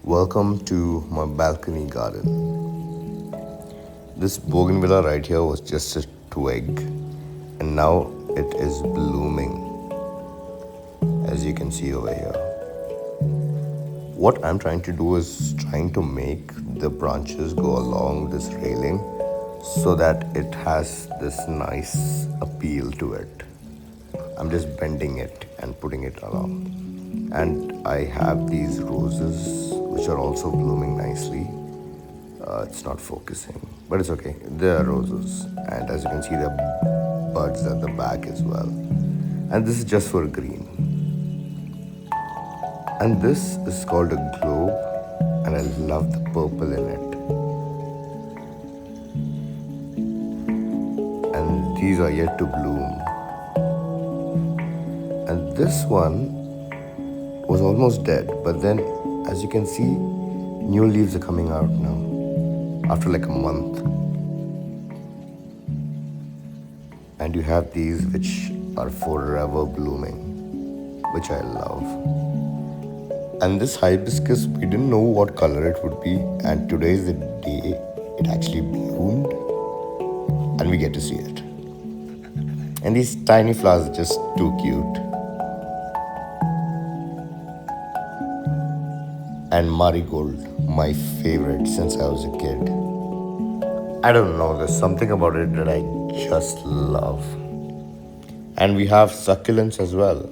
Welcome to my balcony garden. This bougainvillea right here was just a twig, and now it is blooming, as you can see over here. What I'm trying to do is trying to make the branches go along this railing so that it has this nice appeal to it. I'm just bending it and putting it along. And I have these roses which are also blooming nicely. It's not focusing, but it's okay. There are roses, and as you can see, there are buds at the back as well. And this is just for green. And this is called a globe, and I love the purple in it. And these are yet to bloom. And this one was almost dead, but then as you can see, new leaves are coming out now after like a month. And you have these which are forever blooming, which I love. And this hibiscus, we didn't know what color it would be, and today is the day it actually bloomed, and we get to see it. And these tiny flowers are just too cute. And marigold, my favorite since I was a kid. I don't know, there's something about it that I just love. And we have succulents as well.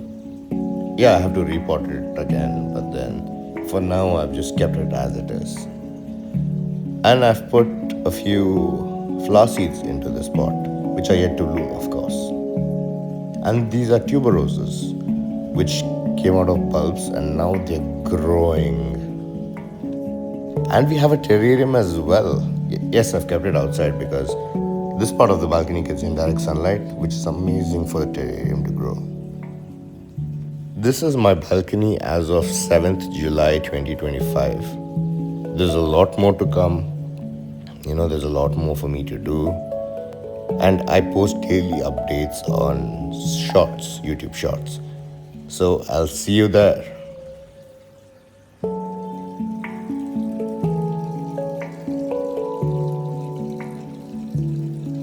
Yeah, I have to repot it again, but then for now I've just kept it as it is. And I've put a few flower seeds into this pot, which are yet to bloom, of course. And these are tuberoses, which came out of bulbs and now they're growing. And we have a terrarium as well. Yes, I've kept it outside because this part of the balcony gets indirect sunlight, which is amazing for the terrarium to grow. This is my balcony as of 7th July 2025. There's a lot more to come. There's a lot more for me to do. And I post daily updates on shorts, YouTube shorts. So I'll see you there.